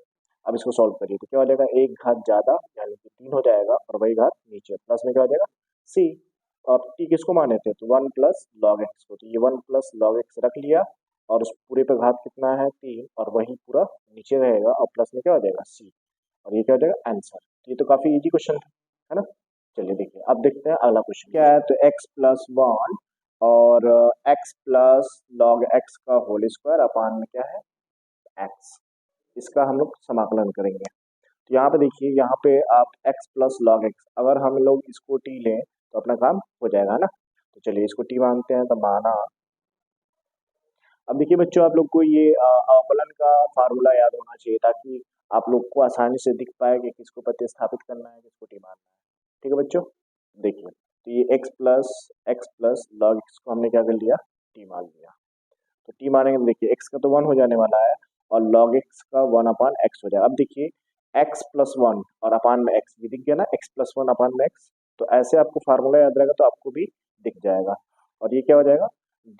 अब इसको सॉल्व करिए तो क्या हो जाएगा, एक घात ज्यादा यानी कि 3 हो जाएगा, और वही घात नीचे प्लस में क्या हो जाएगा c। और t किसको माने थे, तो 1 + log x को, तो ये 1 + log x रख लिया, और उस पूरे पे घात कितना है 3, और वही पूरा नीचे रहेगा, और प्लस में क्या हो जाएगा c, और ये क्या हो जाएगा आंसर। ये तो काफी इजी क्वेश्चन था, है ना। चलिए देखिए अब देखते हैं अगला क्वेश्चन क्या है, तो x + 1 और x + log x का होल स्क्वायर अपान में क्या है x, इसका हम लोग समाकलन करेंगे। तो यहाँ पे देखिए, यहाँ पे आप x + log x, अगर हम लोग इसको t लें तो अपना काम हो जाएगा, है ना। तो चलिए इसको t मानते हैं, तो माना। अब देखिए बच्चों, आप लोग को ये अवकलन का फार्मूला याद होना चाहिए, ताकि आप लोग को आसानी से दिख पाए कि किसको प्रतिस्थापित करना है, किसको टी मानना है। ठीक है बच्चों, देखिए तो ये x + log x को हमने क्या कर लिया टी मान लिया। तो टी मानेंगे तो देखिए x का तो 1 हो जाने वाला है, और log x का 1/x हो जाएगा। अब देखिए x + 1 और अपान में x, ये दिख गया ना, x + 1 अपान में x, तो ऐसे आपको फार्मूला याद रहेगा तो आपको भी दिख जाएगा। और ये क्या हो जाएगा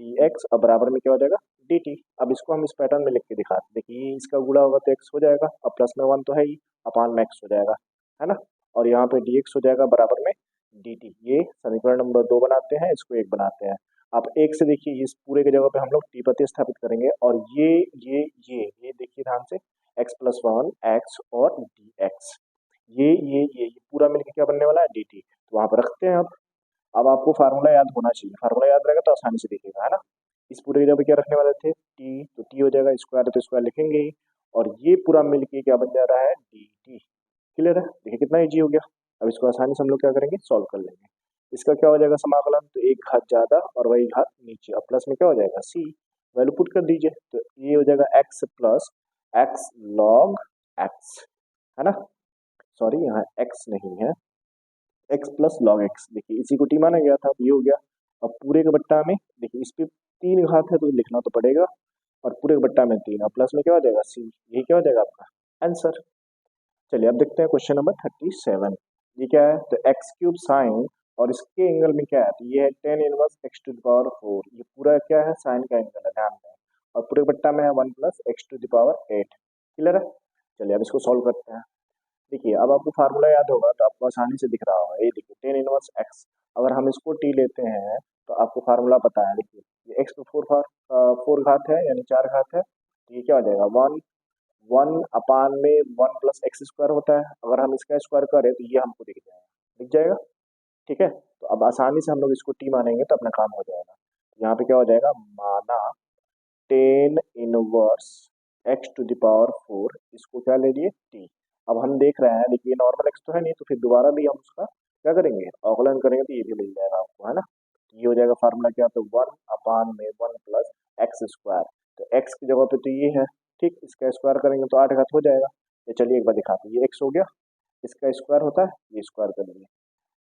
dx, और बराबर में क्या हो जाएगा dt। अब इसको हम इस पैटर्न में लिख के दिखाते, देखिए इसका गुणा होगा तो x हो जाएगा, और प्लस में 1 तो है ही, अपान में x हो जाएगा, है ना। और यहाँ पे dx हो जाएगा बराबर में dt। ये समीकरण नंबर 2 बनाते हैं, इसको 1 बनाते हैं। आप एक से देखिए, इस पूरे की जगह पे हम लोग टी प्रतिस्थापित करेंगे, और ये देखिए ध्यान से, x + 1 x और dx, ये पूरा मिलके क्या बनने वाला है dt, तो वहां पर रखते हैं। अब आपको फार्मूला याद होना चाहिए, फार्मूला याद रहेगा तो आसानी से दिखेगा, है ना। इस पूरे की जगह पे क्या रखने वाले थे टी, तो टी हो जाएगा, स्क्वायर है तो स्क्वायर लिखेंगे ही, और ये पूरा मिलके क्या बन जा रहा है dt। क्लियर है, देखिए कितना इजी हो गया। अब इसको आसानी से हम लोग क्या करेंगे सॉल्व कर लेंगे। इसका क्या हो जाएगा समाकलन, तो एक घात ज्यादा और वही घात नीचे, और प्लस में क्या हो जाएगा c, वैल्यू पुट कर दीजिए, तो ये हो जाएगा x + x log x, है ना। सॉरी यहाँ x नहीं है, x + log x, देखिए इसी को टी माना गया था, ये हो गया। अब पूरे के बट्टा में देखिए, इस पे 3 घात है तो लिखना तो पड़ेगा, और पूरे के बट्टा में 3, और प्लस में क्या हो जाएगा c, ये क्या हो जाएगा आपका आंसर। चलिए अब देखते हैं क्वेश्चन नंबर 37। ये क्या है, तो x³ साइन, और इसके एंगल में क्या है, तो ये है tan−1 x⁴, ये पूरा क्या है साइन का एंगल है, ध्यान दें, और पूरे बट्टा में है 1 + x⁸। क्लियर है, चलिए अब इसको सॉल्व करते हैं। देखिए अब आपको फार्मूला याद होगा तो आपको आसानी से दिख रहा होगा, ये देखिए tan−1 x, अगर हम इसको t लेते हैं तो आपको फार्मूला पता है, देखिए ये x पे 4 घात है यानी 4 घात है, तो ये क्या हो जाएगा 1 + x² होता है, अगर हम इसका स्क्वायर करें तो ये हमको दिख जाएगा। ठीक है, तो अब आसानी से हम लोग इसको टी मानेंगे तो अपना काम हो जाएगा। यहाँ पे क्या हो जाएगा, माना tan−1 x⁴, इसको क्या ले लिए टी। अब हम देख रहे हैं, देखिए नॉर्मल एक्स तो है नहीं, तो फिर दोबारा भी हम उसका क्या करेंगे अवकलन करेंगे, तो ये भी मिल जाएगा आपको, है ना। तो ये हो जाएगा फार्मूला क्या, तो 1/1 + x², तो x की जगह पे तो ये है, ठीक, इसका स्क्वायर करेंगे तो 8 घात हो जाएगा। तो चलिए एक बार दिखाते हैं, ये x हो गया, इसका स्क्वायर होता है, ये स्क्वायर कर लिए।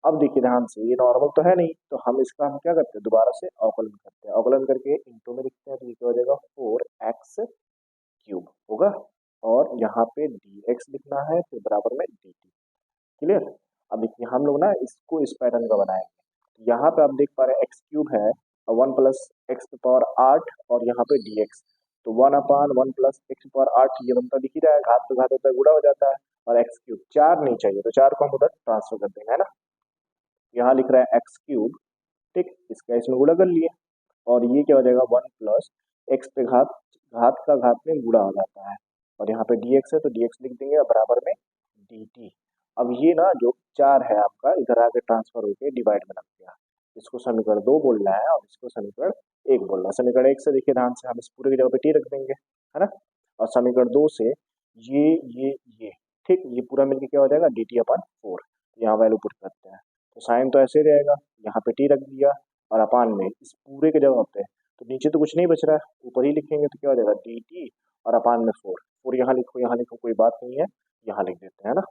अब देखिए ध्यान से, ये नॉर्मल तो है नहीं, तो हम इसका हम क्या करते हैं दोबारा से अवकलन करते हैं, अवकलन करके इंटू में लिखते हैं, तो ये क्या हो जाएगा 4x³ होगा, और यहाँ पे dx लिखना है, फिर बराबर में dt। क्लियर, अब देखिए हम लोग ना इसको इस पैटर्न का बनाएंगे। यहाँ पे आप देख पा रहे हैं x³ है, और 1 + x⁸ और यहाँ पे dx, तो 1/1 + x⁸ ये बनता दिख ही रहा है, घात तो घात होता है, गुणा हो जाता है, और x³ 4 नहीं चाहिए, तो 4 को हम उधर ट्रांसफर कर देंगे, है ना। यहाँ लिख रहा है x³, ठीक, इसका इसमें गुणा कर लिए, और ये क्या हो जाएगा 1 + x पे घात, घात का घात में गुणा हो जाता है, और यहाँ पे dx है तो dx लिख देंगे और बराबर में dt। अब ये ना जो 4 है आपका इधर आके ट्रांसफर होके डिवाइड में लग गया। इसको समीकरण 2 बोलना है और इसको समीकरण 1 बोलना है। समीकरण 1 से देखिए ध्यान से हम इस पूरे की जगह पे t रख देंगे, है ना। और समीकरण 2 से ये ये ठीक, ये पूरा मिलके क्या हो जाएगा dt/4। यहाँ वैल्यू पुट करते हैं तो साइन तो ऐसे ही रहेगा, यहाँ पे t रख दिया और अपान में इस पूरे के जगह पे, तो नीचे तो कुछ नहीं बच रहा है, ऊपर ही लिखेंगे तो क्या हो जाएगा dt और अपान में 4। 4 यहाँ लिखो कोई बात नहीं है, यहाँ लिख देते हैं ना।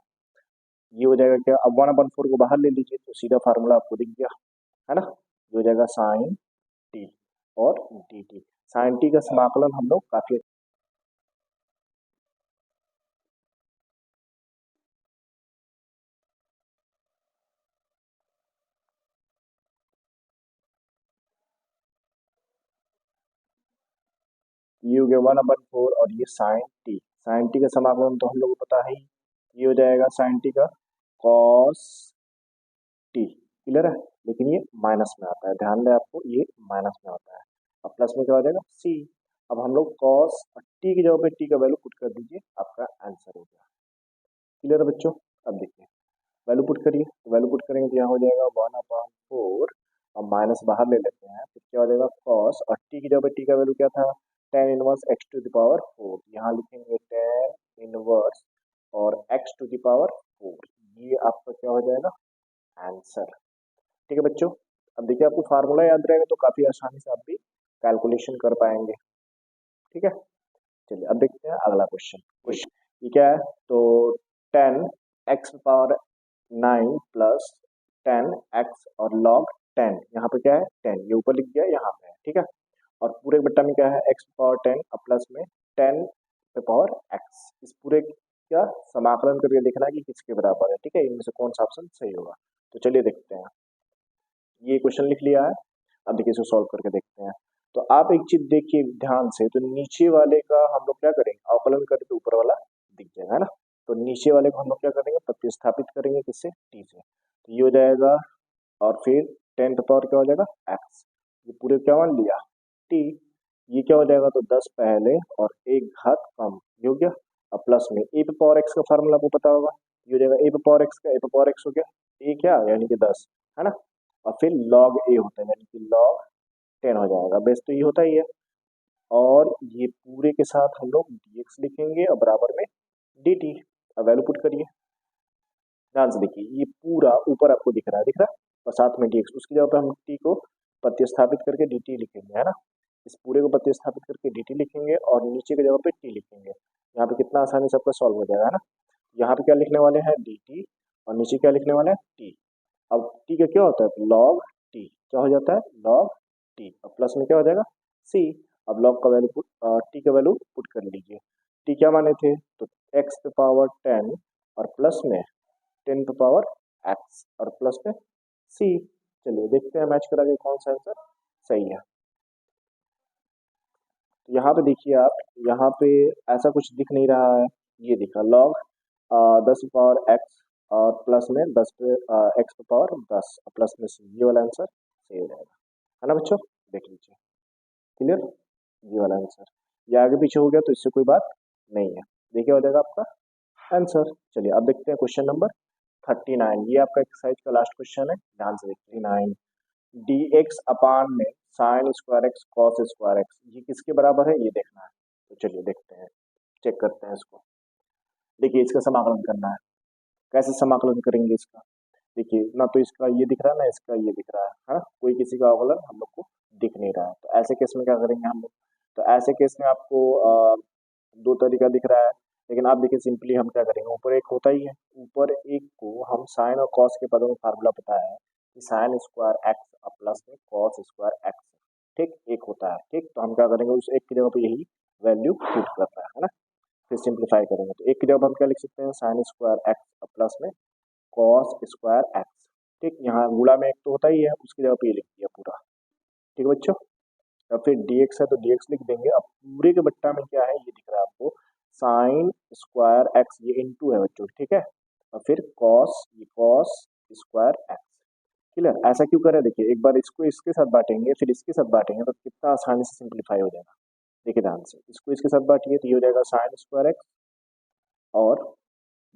ये हो जाएगा क्या, अब 1/4 को बाहर ले लीजिए तो सीधा फार्मूला आपको दिख गया, है ना। ये हो जाएगा साइन टी और डी टी। साइन टी का समाकलन हम लोग काफी ये हो गया 1/4 और ये साइन टी। साइन टी का समाकलन तो हम लोग को पता है ही, ये हो जाएगा साइन टी का कॉस टी। क्लियर है, लेकिन ये माइनस में आता है, ध्यान दें आपको ये माइनस में आता है। अब प्लस में क्या हो जाएगा सी। अब हम लोग कॉस टी की जगह पे टी का वैल्यू पुट कर दीजिए, आपका आंसर हो गया। क्लियर है बच्चों। अब देखिए वैल्यू पुट करिए, तो वैल्यू पुट करेंगे तो यहाँ हो जाएगा 1/4 और माइनस बाहर ले लेते हैं, फिर क्या हो जाएगा कॉस और टी की जगह पे टी का वैल्यू क्या था tan−1 x⁴। यहाँ लिखेंगे tan−1 और x⁴। ये आपका क्या हो जाएगा आंसर। ठीक है बच्चों। अब देखिए आपको फार्मूला याद रहेगा तो काफी आसानी से आप भी कैलकुलेशन कर पाएंगे। ठीक है, चलिए अब देखते हैं अगला क्वेश्चन। ये क्या है, तो 10x⁴ प्लस 10x और log 10, यहाँ पे क्या है 10, ये ऊपर लिख दिया यहाँ पे है, ठीक है। और पूरे बट्टा में क्या है x⁴ और प्लस में 10x। इस पूरे का समाकलन करके देखना है कि किसके बराबर है, ठीक है, इनमें से कौन सा ऑप्शन सही होगा। तो चलिए देखते हैं, ये क्वेश्चन लिख लिया है। अब देखिए इसको सॉल्व करके देखते हैं। तो आप एक चीज देखिए ध्यान से, तो नीचे वाले का हम लोग क्या करेंगे अवकलन करें तो ऊपर वाला दिख जाएगा, है ना। तो नीचे वाले को हम लोग क्या करेंगे प्रतिस्थापित करेंगे किससे टी से, तो ये हो जाएगा और फिर 10 क्या हो जाएगा एक्स, ये पूरे क्या मान लिया टी। ये क्या हो जाएगा तो 10 पहले और 1 घात कम, ये हो गया। अब प्लस में a⁴x का फार्मूला आपको पता होगा, ये हो जाएगा a⁴x का a⁴x हो गया a क्या यानी कि 10, है ना। और फिर log a होता है यानी कि log 10 हो जाएगा, बेस तो ये होता ही है। और ये पूरे के साथ हम लोग dx लिखेंगे और बराबर में dt। अब वैल्यू पुट करिए, ध्यान से देखिए ये पूरा ऊपर आपको दिख रहा है और साथ में dx, उसकी जगह पे हम t को प्रतिस्थापित करके dt लिखेंगे, है ना। इस पूरे को प्रतिस्थापित करके dt लिखेंगे और नीचे की जगह पे t लिखेंगे। यहाँ पे कितना आसानी से आपका सॉल्व हो जाएगा, है ना। यहाँ पे क्या लिखने वाले हैं dt और नीचे क्या लिखने वाले हैं t। अब t का क्या होता है log t, क्या हो जाता है log t, अब प्लस में क्या हो जाएगा c। अब log का वैल्यू t का वैल्यू पुट कर लीजिए। t क्या माने थे तो x⁻10 और प्लस में 10⁻x और प्लस में c। चलिए देखते हैं मैच करा के कौन सा आंसर सही है। तो यहाँ पे देखिए आप, यहाँ पे ऐसा कुछ दिख नहीं रहा है, ये दिखा log 10⁻x और प्लस में 10 पे x⁻10 और प्लस में c, ये वाला आंसर सही हो जाएगा, है ना बच्चों। देख लीजिए क्लियर, ये वाला आंसर। ये आगे पीछे हो गया तो इससे कोई बात नहीं है, देखिए हो जाएगा आपका आंसर। चलिए अब देखते हैं क्वेश्चन नंबर 39। ये आपका एक्सरसाइज का लास्ट क्वेश्चन है, ध्यान से देखिए 39। dx अपान में sin² x cos²x, ये किसके बराबर है ये देखना है। तो चलिए देखते हैं, चेक करते हैं इसको। देखिए इसका समाकलन करना है, कैसे समाकलन करेंगे इसका। देखिए ना तो इसका ये दिख रहा है ना इसका ये दिख रहा है ना, कोई किसी का अवकलन हम लोग को दिख नहीं रहा है। तो ऐसे केस में क्या करेंगे हम लोग, तो ऐसे केस में आपको दो तरीका दिख रहा है, लेकिन आप देखिए सिंपली हम क्या करेंगे, ऊपर एक होता ही है, ऊपर एक को हम साइन और कॉस के पदों में फार्मूला पता है कि sin² x और प्लस में cos²x, ठीक एक होता है, ठीक। तो हम क्या करेंगे उस एक की जगह पे यही वैल्यू पुट करना है ना। फिर सिंप्लीफाई करेंगे तो एक की जगह पे हम क्या लिख सकते हैं sin² x और प्लस में cos²x, ठीक। यहाँ गुणा में एक तो होता ही है, उसकी जगह पे ये लिख दिया पूरा, ठीक है बच्चों। अब फिर dx है तो dx लिख देंगे। अब पूरे के बट्टा में क्या है ये दिख रहा है आपको sin²x, ये इनटू है बच्चों, ठीक है। और फिर cos, ये cos²x। क्लियर, ऐसा क्यों करें देखिए, एक बार इसको इसके साथ बांटेंगे फिर इसके साथ बांटेंगे तो कितना आसानी से सिंप्लीफाई हो जाएगा। देखिए ध्यान से, इसको इसके साथ बांटिए तो ये हो जाएगा साइन स्क्वायर एक्स, और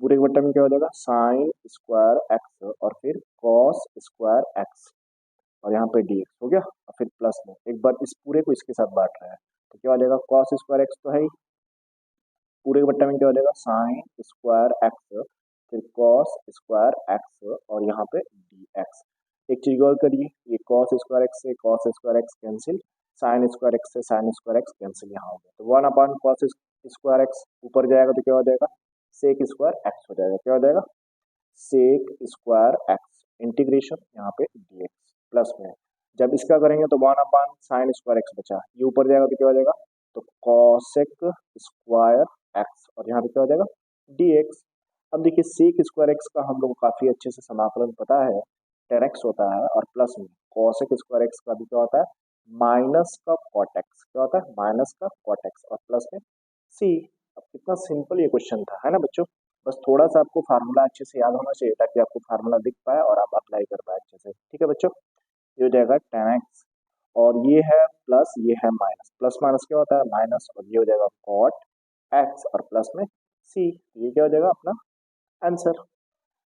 पूरे के बट्टे में क्या हो जाएगा साइन स्क्वायर एक्स और फिर कॉस स्क्वायर एक्स, और यहाँ पे डी एक्स हो गया, और फिर प्लस में एक बार इस पूरे को इसके साथ बांट रहा है तो क्या हो जाएगा कॉस स्क्वायर एक्स तो है ही, पूरे के बट्टे में क्या हो जाएगा साइन स्क्वायर एक्स फिर कॉस स्क्वायर एक्स और यहाँ पे डी एक्स। एक चीज और करिए, ये कॉस स्क्वायर एक्स से cos square x cancel, sine square x से साइन स्क्वायर एक्स कैंसिल, यहाँ हो गया तो one upon cos square x ऊपर जाएगा तो क्या हो जाएगा सेक स्क्वायर एक्स हो जाएगा, क्या हो जाएगा सेक स्क्वायर एक्स इंटीग्रेशन यहाँ पे डी एक्स प्लस में, जब इसका करेंगे तो one upon sine square x बचा, ये ऊपर जाएगा तो क्या हो जाएगा तो कॉसेक स्क्वायर एक्स और यहाँ पे क्या हो जाएगा डी एक्स। अब देखिए सेक स्क्वायर एक्स का हम लोग को काफी अच्छे से समाकलन पता है, टेन एक्स होता है, और प्लस में कॉसेक स्क्वायर एक्स का भी क्या होता है माइनस का कॉट एक्स, क्या होता है माइनस का कॉट एक्स और प्लस में सी। अब कितना सिंपल ये क्वेश्चन था, है ना बच्चों, बस थोड़ा सा आपको फार्मूला अच्छे से याद होना चाहिए ताकि आपको फार्मूला दिख पाए और आप अप्लाई कर पाए अच्छे से, ठीक है बच्चों। ये हो जाएगा टेन एक्स और ये है प्लस ये है माइनस, प्लस माइनस क्या होता है माइनस, और ये हो जाएगा कॉट एक्स और प्लस में सी, ये क्या हो जाएगा अपना आंसर।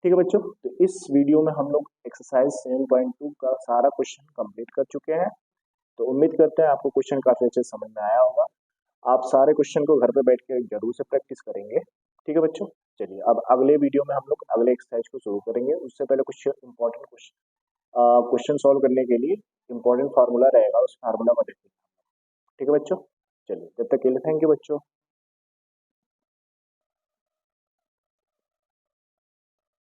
ठीक है बच्चों, तो इस वीडियो में हम लोग एक्सरसाइज 7.2 का सारा क्वेश्चन कंप्लीट कर चुके हैं, तो उम्मीद करते हैं आपको क्वेश्चन काफी अच्छे से समझ में आया होगा। आप सारे क्वेश्चन को घर पे बैठ के जरूर से प्रैक्टिस करेंगे, ठीक है बच्चों। चलिए अब अगले वीडियो में हम लोग अगले एक्सरसाइज को शुरू करेंगे, उससे पहले कुछ इंपॉर्टेंट क्वेश्चन सॉल्व करने के लिए इंपॉर्टेंट फार्मूला रहेगा, उस फार्मूला को देखेंगे, ठीक है बच्चों। चलिए जब तक के लिए थैंक यू बच्चों।